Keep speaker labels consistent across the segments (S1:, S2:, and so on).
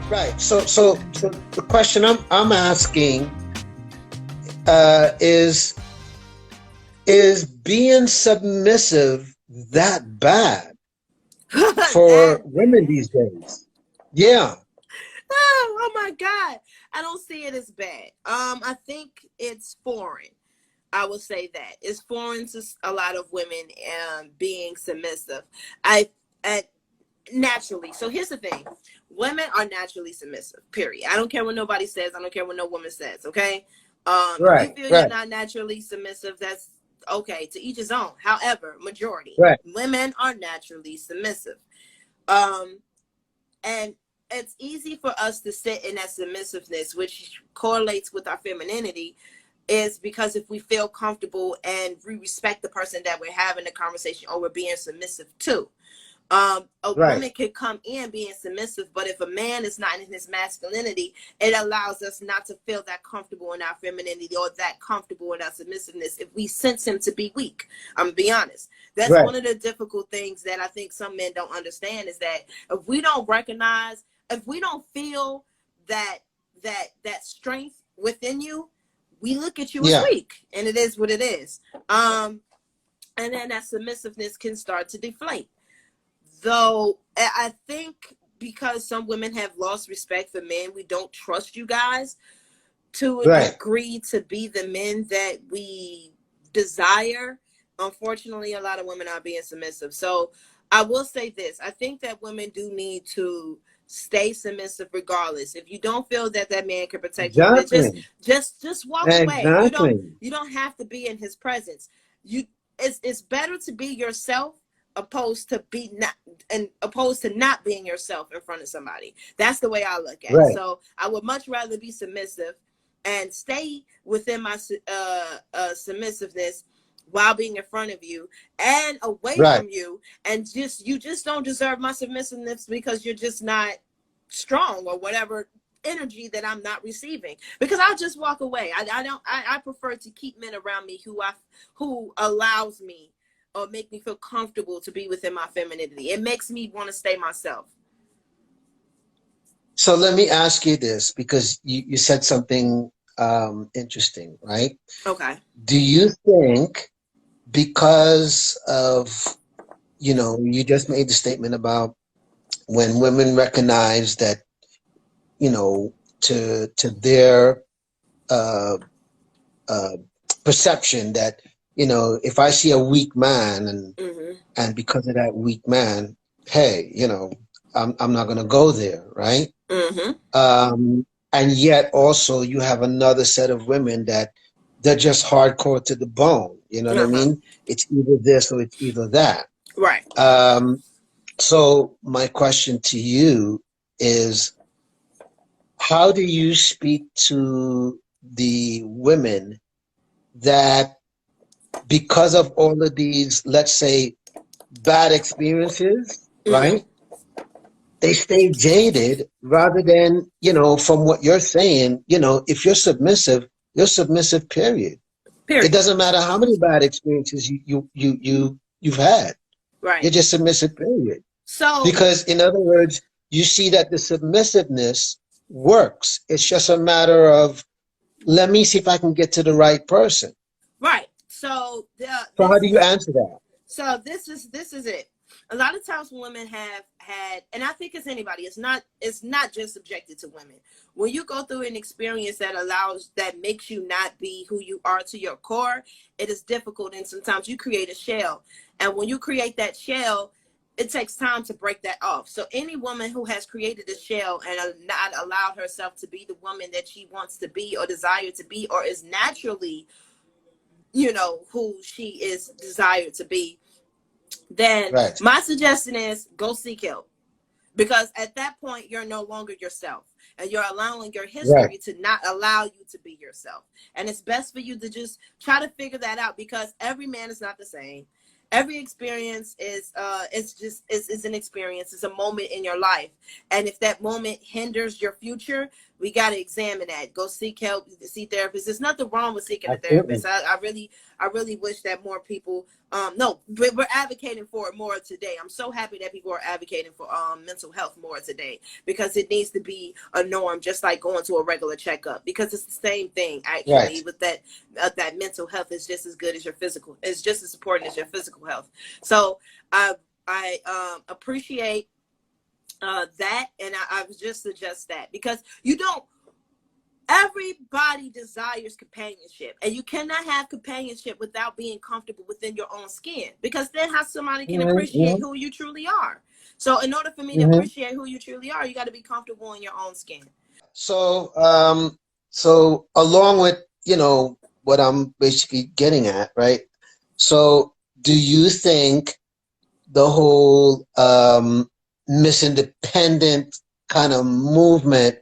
S1: Right. So the question I'm asking is being submissive that bad
S2: That
S1: for women
S2: bad?
S1: these days? Yeah.
S2: Oh my God. I don't see it as bad. I think it's foreign. I will say that it's foreign to a lot of women being submissive. I naturally. So here's the thing: women are naturally submissive. Period. I don't care what nobody says. I don't care what no woman says. Okay. If you
S1: Right.
S2: feel you're
S1: Right.
S2: not naturally submissive, that's okay. To each his own. However, majority
S1: Right.
S2: women are naturally submissive. Um, and it's easy for us to sit in that submissiveness, which correlates with our femininity, is because if we feel comfortable and we respect the person that we're having the conversation or we're being submissive to. A
S1: Right.
S2: woman could come in being submissive, but if a man is not in his masculinity, it allows us not to feel that comfortable in our femininity or that comfortable in our submissiveness if we sense him to be weak. I'm gonna be honest. That's
S1: Right.
S2: one of the difficult things that I think some men don't understand, is that if we don't recognize, if we don't feel that that strength within you, we look at you as
S1: Yeah.
S2: weak, and it is what it is. And then that submissiveness can start to deflate. Though I think because some women have lost respect for men, we don't trust you guys to a
S1: Right.
S2: degree to be the men that we desire. Unfortunately, a lot of women are being submissive. So I will say this: I think that women do need to stay submissive regardless. If you don't feel that that man can protect you, then just
S1: Exactly.
S2: just walk away.
S1: Exactly.
S2: You don't have to be in his presence. You it's better to be yourself opposed to be not, and opposed to not being yourself in front of somebody. That's the way I look at it.
S1: Right.
S2: So I would much rather be submissive and stay within my submissiveness while being in front of you and away
S1: Right.
S2: from you, and just you just don't deserve my submissiveness because you're just not strong or whatever energy that I'm not receiving, because I'll just walk away. I prefer to keep men around me who allows me or make me feel comfortable to be within my femininity. It makes me want to stay myself.
S1: So let me ask you this, because you said something interesting, right?
S2: Okay.
S1: Do you think because of, you just made the statement about when women recognize that, to their uh, uh, perception that, if I see a weak man
S2: Mm-hmm.
S1: and because of that weak man, hey, I'm not gonna go there, right?
S2: Mm-hmm.
S1: And yet also you have another set of women that they're just hardcore to the bone. You know what I
S2: Uh-huh.
S1: mean? It's either this or it's either that.
S2: Right.
S1: Um, so my question to you is, how do you speak to the women that, because of all of these, let's say, bad experiences,
S2: Mm-hmm.
S1: right? They stay jaded rather than, from what you're saying, if you're submissive, period. It
S2: Period.
S1: doesn't matter how many bad experiences you've had. You're
S2: Right.
S1: just submissive, period.
S2: So
S1: Because in other words, you see that the submissiveness works. It's just a matter of, let me see if I can get to the right person.
S2: right. So
S1: So how do you answer that?
S2: this is it. A lot of times when women have had, and I think it's anybody, it's not just subjected to women. When you go through an experience that makes you not be who you are to your core, it is difficult, and sometimes you create a shell. And when you create that shell, it takes time to break that off. So any woman who has created a shell and not allowed herself to be the woman that she wants to be or desire to be, or is naturally, who she is desired to be, then
S1: Right,
S2: my suggestion is go seek help, because at that point you're no longer yourself, and you're allowing your
S1: right,
S2: history to not allow you to be yourself. And it's best for you to just try to figure that out, because every man is not the same. Every experience is an experience. It's a moment in your life, and if that moment hinders your future, we got to examine that. Go seek help, see therapists. There's nothing wrong with seeking a
S1: Absolutely.
S2: therapist. I really wish that more people, no, but we're advocating for it more today. I'm so happy that people are advocating for mental health more today, because it needs to be a norm, just like going to a regular checkup, because it's the same thing actually.
S1: Right.
S2: With that, that mental health is just as good as your physical. It's just as important as your physical health. So I appreciate that, and I would just suggest that, because everybody desires companionship, and you cannot have companionship without being comfortable within your own skin, because then how somebody can appreciate who you truly are. So in order for me to appreciate who you truly are, you got to be comfortable in your own skin.
S1: So, so along with, what I'm basically getting at, right? So do you think the whole Miss Independent kind of movement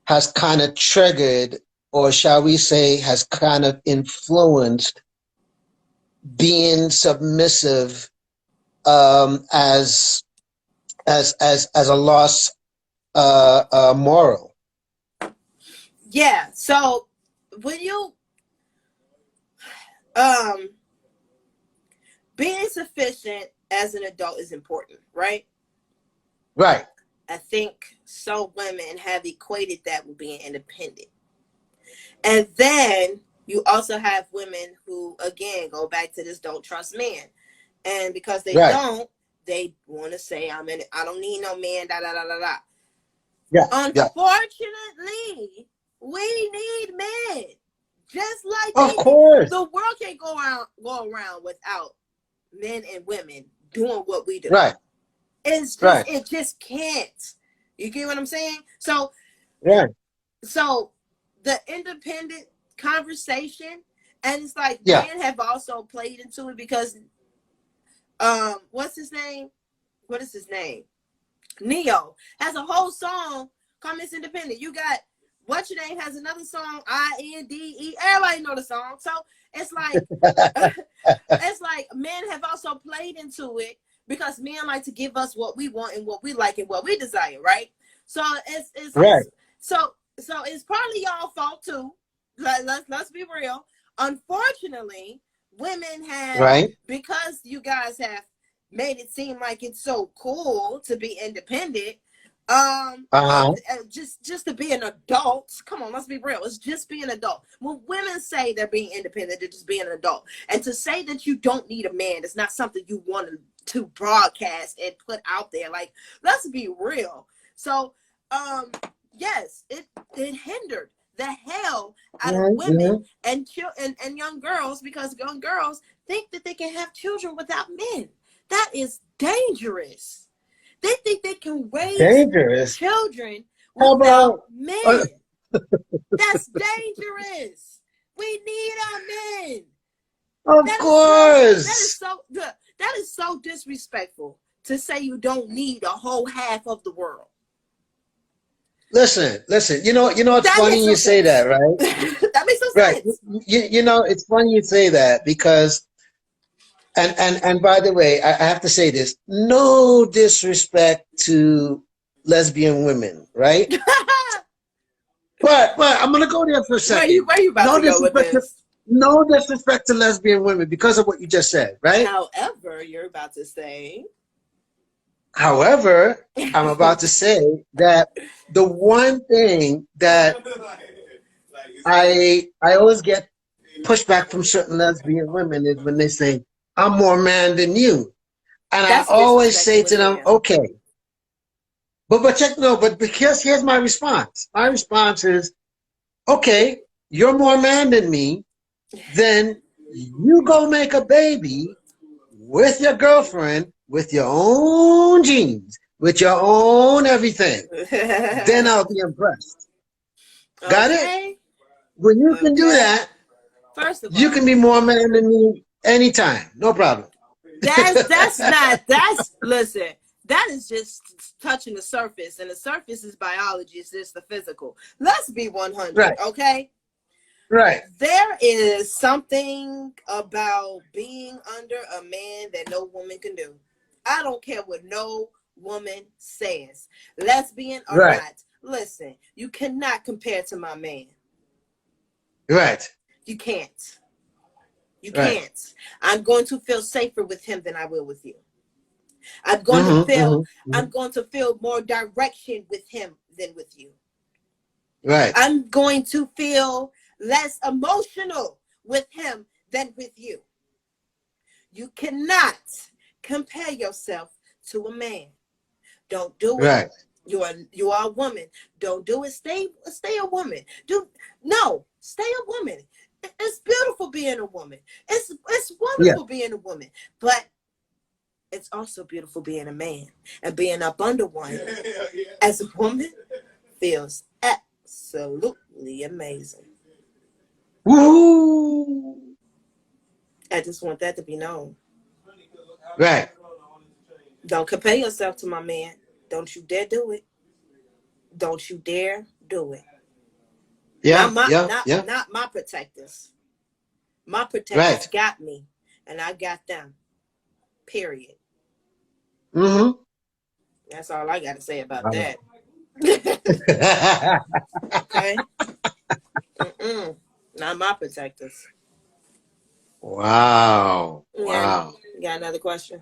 S1: has kind of triggered, or shall we say, has kind of influenced being submissive as a lost moral?
S2: Yeah. So when you being sufficient as an adult is important, right?
S1: Right.
S2: I think some women have equated that with being independent. And then you also have women who, again, go back to this don't trust men. And because they don't, they want to say, I don't need no man, da, da, da, da, da.
S1: Yeah.
S2: Unfortunately, we need men. Just like
S1: of course,
S2: the world can't go around without men and women doing what we do.
S1: Right.
S2: It's just, it just can't. You get what I'm saying? So, so the independent conversation, and it's like men have also played into it, because what's his name? What is his name? Neo has a whole song called Miss Independent. You got what's your name has another song, INDE. Everybody know the song. So it's like it's like men have also played into it, because men like to give us what we want and what we like and what we desire, right? So it's so it's partly y'all fault too. Let's be real. Unfortunately, women have, because you guys have made it seem like it's so cool to be independent. Just to be an adult. Come on, let's be real. It's just being an adult. When women say they're being independent, they're just being an adult. And to say that you don't need a man is not something you want to broadcast and put out there. Like, let's be real. So, yes, it hindered the hell out of women and young girls, because young girls think that they can have children without men. That is dangerous. They think they can raise children without men. That's dangerous. We need our men.
S1: Of course.
S2: That is so disrespectful to say you don't need a whole half of the world. Listen.
S1: You know it's funny you say that, right?
S2: That makes no sense.
S1: You know, it's funny you say that, because and by the way, I have to say this, no disrespect to lesbian women, right? but I'm gonna go there for a second.
S2: Where you about to go with this?
S1: No disrespect to lesbian women because of what you just said, right?
S2: However, you're about to say.
S1: However, I'm about to say that the one thing that I always get pushback from certain lesbian women is when they say, I'm more man than you. And I always say to them, okay. But because here's my response. My response is, okay, you're more man than me, then you go make a baby with your girlfriend, with your own genes, with your own everything. Then I'll be impressed. Got it? When you can do that,
S2: first of all,
S1: you can be more man than me anytime. No problem.
S2: Listen, that is just touching the surface, and the surface is biology. It's just the physical. Let's be 100, okay?
S1: Right.
S2: There is something about being under a man that no woman can do. I don't care what no woman says. Lesbian or not. listen, you cannot compare to my man.
S1: Right.
S2: You can't. You
S1: Right.
S2: can't. I'm going to feel safer with him than I will with you. I'm going to feel I'm going to feel more direction with him than with you.
S1: Right.
S2: I'm going to feel less emotional with him than with you. You cannot compare yourself to a man. Don't do it.
S1: Right.
S2: You are a woman. Don't do it. Stay a woman. Stay a woman. It's beautiful being a woman. It's wonderful being a woman. But it's also beautiful being a man, and being up under one as a woman feels absolutely amazing.
S1: Woo!
S2: I just want that to be known.
S1: Right.
S2: Don't compare yourself to my man. Don't you dare do it. Don't you dare do it.
S1: Yeah.
S2: Not my protectors. My protectors got me, and I got them. Period. That's all I got to say about that. Okay. Not my protectors.
S1: Wow.
S2: Yeah.
S1: Wow.
S2: You got another question?